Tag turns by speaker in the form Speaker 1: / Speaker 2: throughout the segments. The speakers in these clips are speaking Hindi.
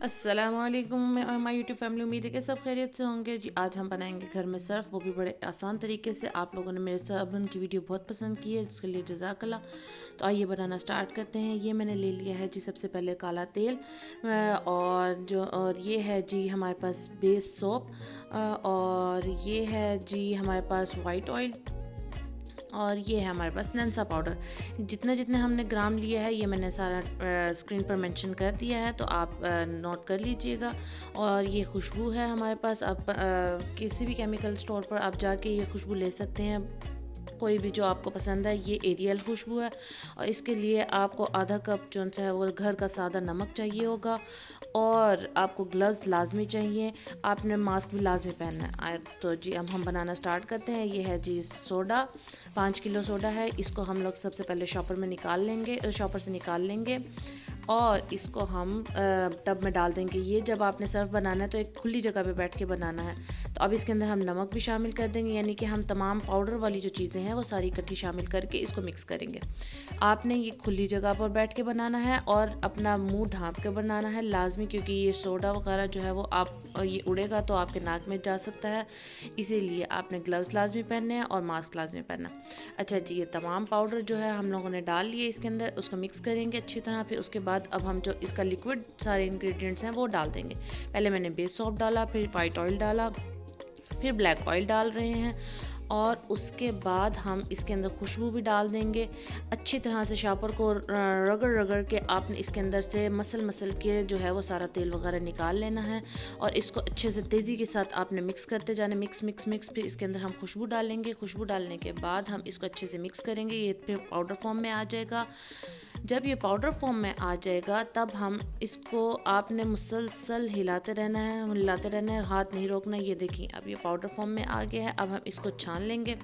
Speaker 1: अस्सलामुअलैकुम माय यूट्यूब फैमिली। उम्मीद है कि सब खैरियत से होंगे जी। आज हम बनाएंगे घर में सर्फ, वो भी बड़े आसान तरीके से। आप लोगों ने मेरे साबुन की वीडियो बहुत पसंद की है, उसके लिए जज़ाकल्लाह। तो आइए बनाना स्टार्ट करते हैं। ये मैंने ले लिया है जी सबसे पहले काला तेल, और ये है जी हमारे पास बेस सोप, और ये है जी हमारे पास वाइट ऑयल, और ये है हमारे पास नंसा पाउडर। जितने जितने हमने ग्राम लिया है ये मैंने सारा स्क्रीन पर मेंशन कर दिया है, तो आप नोट कर लीजिएगा। और ये खुशबू है हमारे पास। आप किसी भी केमिकल स्टोर पर आप जाके ये खुशबू ले सकते हैं, कोई भी जो आपको पसंद है। ये एरियल खुशबू है, और इसके लिए आपको आधा कप जो है वो घर का सादा नमक चाहिए होगा, और आपको ग्लव्स लाजमी चाहिए। आपने मास्क भी लाजमी पहनना है। तो जी हम बनाना स्टार्ट करते हैं। ये है जी सोडा, 5 किलो सोडा है। इसको हम लोग सबसे पहले शॉपर से निकाल लेंगे, और इसको हम टब में डाल देंगे। ये जब आपने सर्फ बनाना है तो एक खुली जगह पे बैठ के बनाना है। तो अब इसके अंदर हम नमक भी शामिल कर देंगे, यानी कि हम तमाम पाउडर वाली जो चीज़ें हैं वो सारी इकट्ठी शामिल करके इसको मिक्स करेंगे। आपने ये खुली जगह पर बैठ के बनाना है, और अपना मुंह ढाँप के बनाना है लाजमी, क्योंकि ये सोडा वगैरह जो है वो आप ये उड़ेगा तो आपके नाक में जा सकता है। इसीलिए आपने ग्लव्स लाजमी पहनने हैं और मास्क लाजमी पहनना। अच्छा जी, ये तमाम पाउडर जो है हम लोगों ने डाल लिए इसके अंदर। उसको मिक्स करेंगे अच्छी तरह। फिर उसके बाद अब हम जो इसका लिक्विड सारे इंग्रेडिएंट्स हैं वो डाल देंगे। पहले मैंने बेस सॉप डाला, फिर वाइट ऑयल डाला, फिर ब्लैक ऑयल डाल रहे हैं, और उसके बाद हम इसके अंदर खुशबू भी डाल देंगे। अच्छी तरह से शॉपर को रगड़ रगड़ के आपने इसके अंदर से मसल के जो है वो सारा तेल वगैरह निकाल लेना है, और इसको अच्छे से तेज़ी के साथ आपने मिक्स करते जाना। मिक्स। फिर इसके अंदर हम खुशबू डालेंगे। खुशबू डालने के बाद हम इसको अच्छे से मिक्स करेंगे। ये फिर पाउडर फॉर्म में आ जाएगा। जब ये पाउडर फॉर्म में आ जाएगा तब हम इसको आपने मुसलसल हिलाते रहना है, हाथ नहीं रोकना। ये देखिए अब ये पाउडर फॉर्म में आ गया है। अब हम इसको छान लेंगे।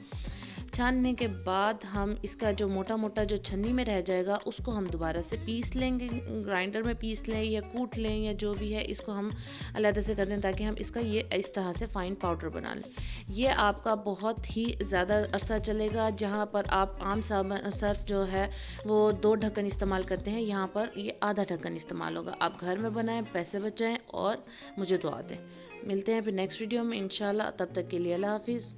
Speaker 1: छानने के बाद हम इसका जो मोटा मोटा जो छन्नी में रह जाएगा उसको हम दोबारा से पीस लेंगे। ग्राइंडर में पीस लें या कूट लें, या जो भी है, इसको हम अलग से कर दें ताकि हम इसका ये इस तरह से फ़ाइन पाउडर बना लें। ये आपका बहुत ही ज़्यादा अरसा चलेगा। जहाँ पर आप आम सर्फ जो है वो 2 ढक्कन इस्तेमाल करते हैं, यहाँ पर ये आधा ढक्कन इस्तेमाल होगा। आप घर में बनाएं, पैसे बचाएं, और मुझे दुआ दें। मिलते हैं फिर नेक्स्ट वीडियो में इंशाल्लाह। तब तक के लिए अल्लाह हाफिज़।